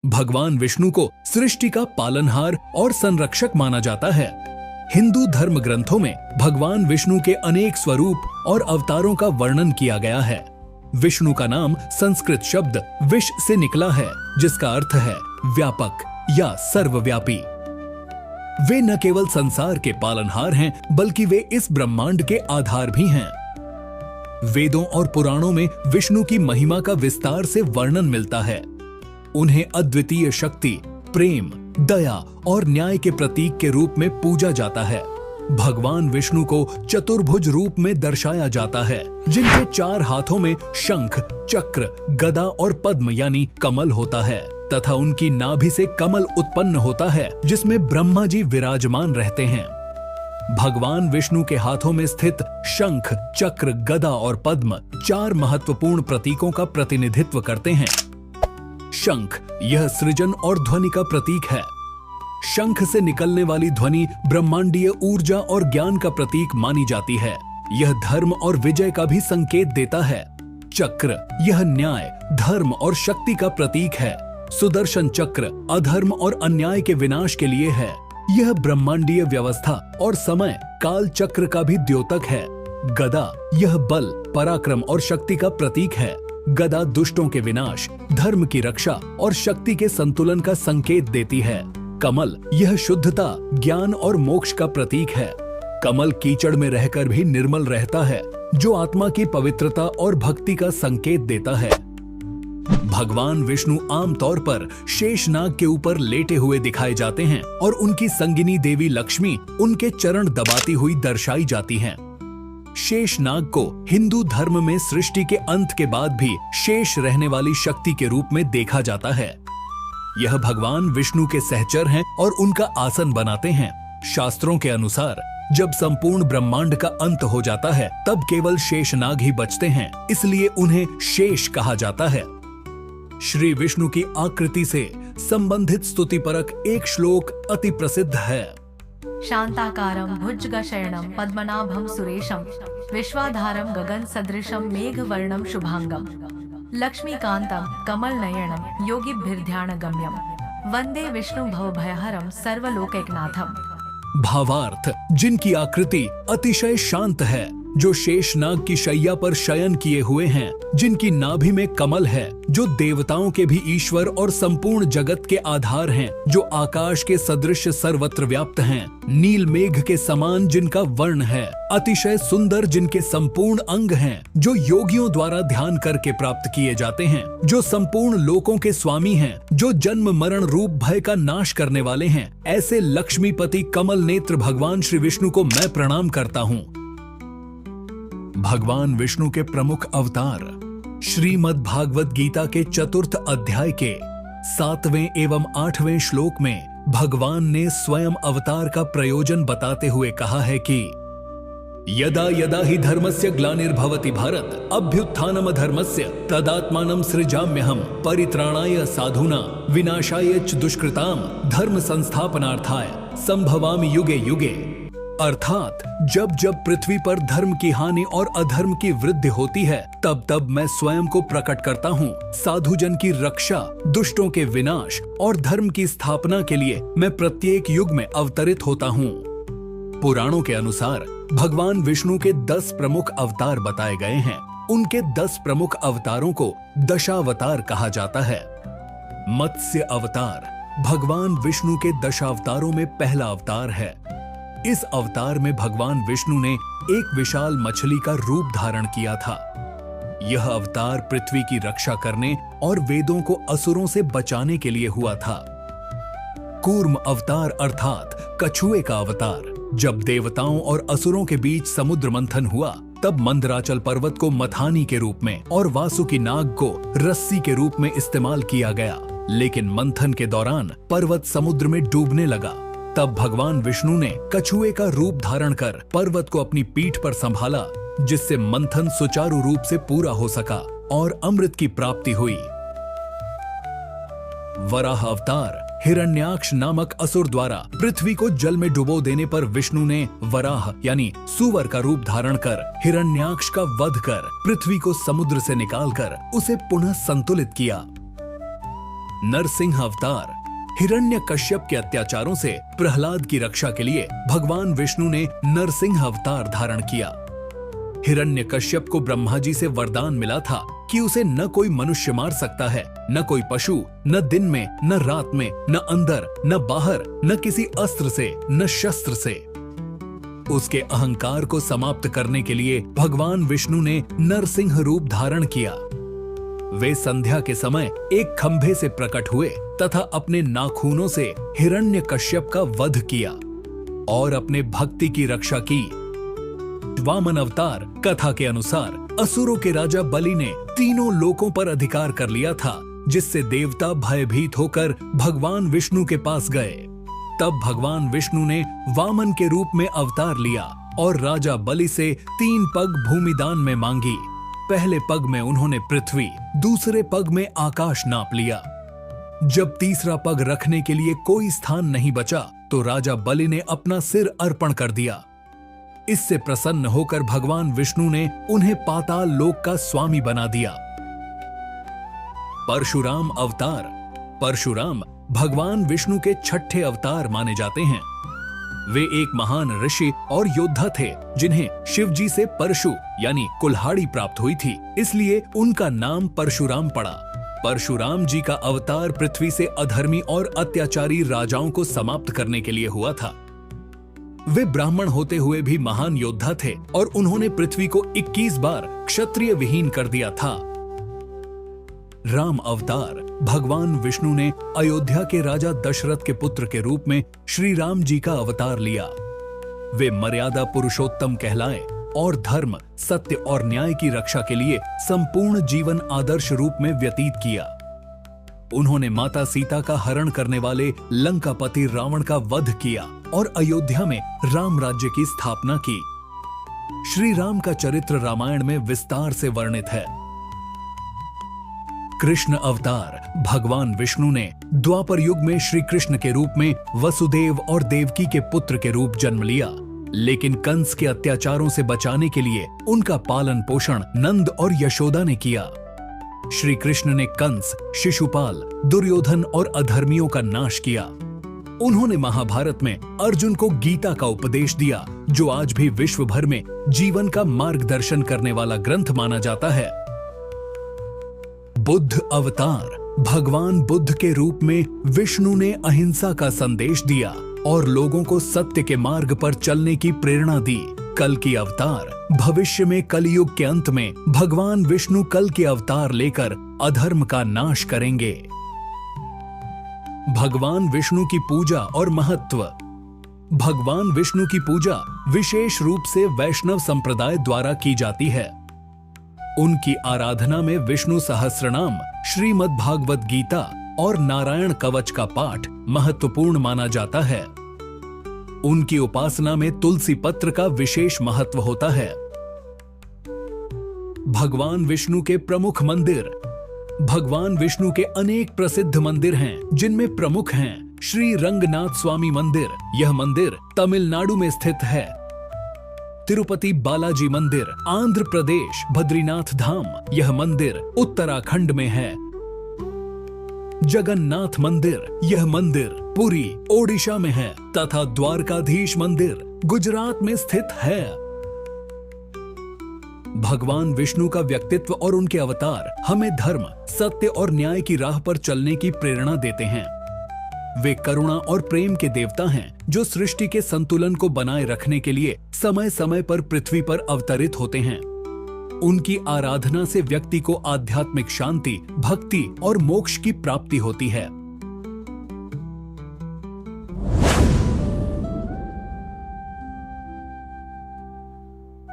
भगवान विष्णु को सृष्टि का पालनहार और संरक्षक माना जाता है। हिंदू धर्म ग्रंथों में भगवान विष्णु के अनेक स्वरूप और अवतारों का वर्णन किया गया है। विष्णु का नाम संस्कृत शब्द विश से निकला है, जिसका अर्थ है व्यापक या सर्वव्यापी। वे न केवल संसार के पालनहार हैं, बल्कि वे इस ब्रह्मांड के आधार भी हैं। वेदों और पुराणों में विष्णु की महिमा का विस्तार से वर्णन मिलता है। उन्हें अद्वितीय शक्ति, प्रेम, दया और न्याय के प्रतीक के रूप में पूजा जाता है। भगवान विष्णु को चतुर्भुज रूप में दर्शाया जाता है, जिनके 4 हाथों में शंख, चक्र, गदा और पद्म यानी कमल होता है तथा उनकी नाभि से कमल उत्पन्न होता है, जिसमें ब्रह्मा जी विराजमान रहते हैं। भगवान विष्णु के हाथों में स्थित शंख, चक्र, गदा और पद्म 4 महत्वपूर्ण प्रतीकों का प्रतिनिधित्व करते हैं। शंख, यह सृजन और ध्वनि का प्रतीक है। शंख से निकलने वाली ध्वनि ब्रह्मांडीय ऊर्जा और ज्ञान का प्रतीक मानी जाती है। यह धर्म और विजय का भी संकेत देता है। चक्र, यह न्याय, धर्म और शक्ति का प्रतीक है। सुदर्शन चक्र अधर्म और अन्याय के विनाश के लिए है। यह ब्रह्मांडीय व्यवस्था और समय काल चक्र का भी द्योतक है। गदा, यह बल, पराक्रम और शक्ति का प्रतीक है। गदा दुष्टों के विनाश, धर्म की रक्षा और शक्ति के संतुलन का संकेत देती है। कमल, यह शुद्धता, ज्ञान और मोक्ष का प्रतीक है। कमल कीचड़ में रहकर भी निर्मल रहता है, जो आत्मा की पवित्रता और भक्ति का संकेत देता है। भगवान विष्णु आमतौर पर शेषनाग के ऊपर लेटे हुए दिखाए जाते हैं और उनकी संगिनी देवी लक्ष्मी उनके चरण दबाती हुई दर्शाई जाती हैं। शेषनाग को हिंदू धर्म में सृष्टि के अंत के बाद भी शेष रहने वाली शक्ति के रूप में देखा जाता है। यह भगवान विष्णु के सहचर हैं और उनका आसन बनाते हैं। शास्त्रों के अनुसार जब संपूर्ण ब्रह्मांड का अंत हो जाता है, तब केवल शेषनाग ही बचते हैं, इसलिए उन्हें शेष कहा जाता है। श्री विष्णु की आकृति से संबंधित स्तुतिपरक एक श्लोक अति प्रसिद्ध है। शांताकारं भुजगशयनं पद्मनाभं सुरेशं विश्वाधारं गगन सदृशं मेघवर्णं शुभांगं लक्ष्मीकांतं कमलनयनं योगिभिर्ध्यानगम्यं वंदे विष्णु भवभयहरं सर्वलोकैकनाथम्। भावार्थ, जिनकी आकृति अतिशय शांत है, जो शेषनाग की शैया पर शयन किए हुए हैं, जिनकी नाभि में कमल है, जो देवताओं के भी ईश्वर और संपूर्ण जगत के आधार हैं, जो आकाश के सदृश सर्वत्र व्याप्त हैं, नील मेघ के समान जिनका वर्ण है, अतिशय सुंदर जिनके संपूर्ण अंग हैं, जो योगियों द्वारा ध्यान करके प्राप्त किए जाते हैं, जो संपूर्ण लोकों के स्वामी हैं, जो जन्म मरण रूप भय का नाश करने वाले हैं, ऐसे लक्ष्मीपति कमल नेत्र भगवान श्री विष्णु को मैं प्रणाम करता हूँ। भगवान विष्णु के प्रमुख अवतार। श्रीमद् भागवत गीता के 4th अध्याय के 7वें एवं 8वें श्लोक में भगवान ने स्वयं अवतार का प्रयोजन बताते हुए कहा है कि यदा यदा हि धर्मस्य ग्लानिर्भवति भारत अभ्युत्थानम धर्मस्य तदात्मानं सृजाम्यहं परित्राणाय साधूना विनाशाय च दुष्कृताम धर्म संस्थापनार्थाय संभवामि युगे युगे। अर्थात जब जब पृथ्वी पर धर्म की हानि और अधर्म की वृद्धि होती है, तब तब मैं स्वयं को प्रकट करता हूँ। साधुजन की रक्षा, दुष्टों के विनाश और धर्म की स्थापना के लिए मैं प्रत्येक युग में अवतरित होता हूँ। पुराणों के अनुसार भगवान विष्णु के 10 प्रमुख अवतार बताए गए हैं। उनके 10 प्रमुख अवतारों को दशावतार कहा जाता है। मत्स्य अवतार भगवान विष्णु के दशावतारों में पहला अवतार है। इस अवतार में भगवान विष्णु ने एक विशाल मछली का रूप धारण किया था। यह अवतार पृथ्वी की रक्षा करने और वेदों को असुरों से बचाने के लिए हुआ था। कूर्म अवतार अर्थात कछुए का अवतार। जब देवताओं और असुरों के बीच समुद्र मंथन हुआ, तब मंदराचल पर्वत को मथानी के रूप में और वासुकी नाग को रस्सी के रूप में इस्तेमाल किया गया, लेकिन मंथन के दौरान पर्वत समुद्र में डूबने लगा। तब भगवान विष्णु ने कछुए का रूप धारण कर पर्वत को अपनी पीठ पर संभाला, जिससे मंथन सुचारू रूप से पूरा हो सका और अमृत की प्राप्ति हुई। वराह अवतार हिरण्याक्ष नामक असुर द्वारा पृथ्वी को जल में डुबो देने पर विष्णु ने वराह यानी सुअर का रूप धारण कर हिरण्याक्ष का वध कर पृथ्वी को समुद्र से निकालकर उसे पुनः संतुलित किया। नरसिंह अवतार। हिरण्यकश्यप के अत्याचारों से प्रहलाद की रक्षा के लिए भगवान विष्णु ने नरसिंह अवतार धारण किया। हिरण्यकश्यप को ब्रह्मा जी से वरदान मिला था कि उसे न कोई मनुष्य मार सकता है, न कोई पशु, न दिन में, न रात में, न अंदर, न बाहर, न किसी अस्त्र से, न शस्त्र से। उसके अहंकार को समाप्त करने के लिए भगवान विष्णु ने नरसिंह रूप धारण किया। वे संध्या के समय एक खंभे से प्रकट हुए तथा अपने नाखूनों से हिरण्यकश्यप का वध किया और अपने भक्ति की रक्षा की। वामन अवतार कथा के अनुसार असुरों के राजा बलि ने तीनों लोकों पर अधिकार कर लिया था, जिससे देवता भयभीत होकर भगवान विष्णु के पास गए। तब भगवान विष्णु ने वामन के रूप में अवतार लिया और राजा बलि से 3 पग भूमिदान में मांगी। पहले पग में उन्होंने पृथ्वी, दूसरे पग में आकाश नाप लिया। जब तीसरा पग रखने के लिए कोई स्थान नहीं बचा तो राजा बलि ने अपना सिर अर्पण कर दिया। इससे प्रसन्न होकर भगवान विष्णु ने उन्हें पाताल लोक का स्वामी बना दिया। परशुराम अवतार। परशुराम भगवान विष्णु के 6ठे अवतार माने जाते हैं। वे एक महान ऋषि और योद्धा थे जिन्हें शिव जी से परशु यानी कुल्हाड़ी प्राप्त हुई थी, इसलिए उनका नाम परशुराम पड़ा। परशुराम जी का अवतार पृथ्वी से अधर्मी और अत्याचारी राजाओं को समाप्त करने के लिए हुआ था। वे ब्राह्मण होते हुए भी महान योद्धा थे और उन्होंने पृथ्वी को 21 बार क्षत्रिय विहीन कर दिया था। राम अवतार। भगवान विष्णु ने अयोध्या के राजा दशरथ के पुत्र के रूप में श्री राम जी का अवतार लिया। वे मर्यादा पुरुषोत्तम कहलाए और धर्म, सत्य और न्याय की रक्षा के लिए संपूर्ण जीवन आदर्श रूप में व्यतीत किया। उन्होंने माता सीता का हरण करने वाले लंकापति रावण का वध किया और अयोध्या में राम राज्य की स्थापना की। श्री राम का चरित्र रामायण में विस्तार से वर्णित है। कृष्ण अवतार। भगवान विष्णु ने द्वापर युग में श्री कृष्ण के रूप में वसुदेव और देवकी के पुत्र के रूप जन्म लिया, लेकिन कंस के अत्याचारों से बचाने के लिए उनका पालन पोषण नंद और यशोदा ने किया। श्री कृष्ण ने कंस, शिशुपाल, दुर्योधन और अधर्मियों का नाश किया। उन्होंने महाभारत में अर्जुन को गीता का उपदेश दिया, जो आज भी विश्व भर में जीवन का मार्गदर्शन करने वाला ग्रंथ माना जाता है। बुद्ध अवतार। भगवान बुद्ध के रूप में विष्णु ने अहिंसा का संदेश दिया और लोगों को सत्य के मार्ग पर चलने की प्रेरणा दी। कल की अवतार। भविष्य में कलयुग के अंत में भगवान विष्णु कल के अवतार लेकर अधर्म का नाश करेंगे। भगवान विष्णु की पूजा और महत्व। भगवान विष्णु की पूजा विशेष रूप से वैष्णव संप्रदाय द्वारा की जाती है। उनकी आराधना में विष्णु सहस्रनाम, श्रीमद् भागवत गीता और नारायण कवच का पाठ महत्वपूर्ण माना जाता है। उनकी उपासना में तुलसी पत्र का विशेष महत्व होता है। भगवान विष्णु के प्रमुख मंदिर। भगवान विष्णु के अनेक प्रसिद्ध मंदिर हैं, जिनमें प्रमुख हैं श्री रंगनाथ स्वामी मंदिर। यह मंदिर तमिलनाडु में स्थित है। तिरुपति बालाजी मंदिर, आंध्र प्रदेश, बद्रीनाथ धाम, यह मंदिर उत्तराखंड में है। जगन्नाथ मंदिर, यह मंदिर पुरी, ओडिशा में है तथा द्वारकाधीश मंदिर गुजरात में स्थित है। भगवान विष्णु का व्यक्तित्व और उनके अवतार हमें धर्म, सत्य और न्याय की राह पर चलने की प्रेरणा देते हैं। वे करुणा और प्रेम के देवता हैं, जो सृष्टि के संतुलन को बनाए रखने के लिए समय समय पर पृथ्वी पर अवतरित होते हैं। उनकी आराधना से व्यक्ति को आध्यात्मिक शांति, भक्ति और मोक्ष की प्राप्ति होती है।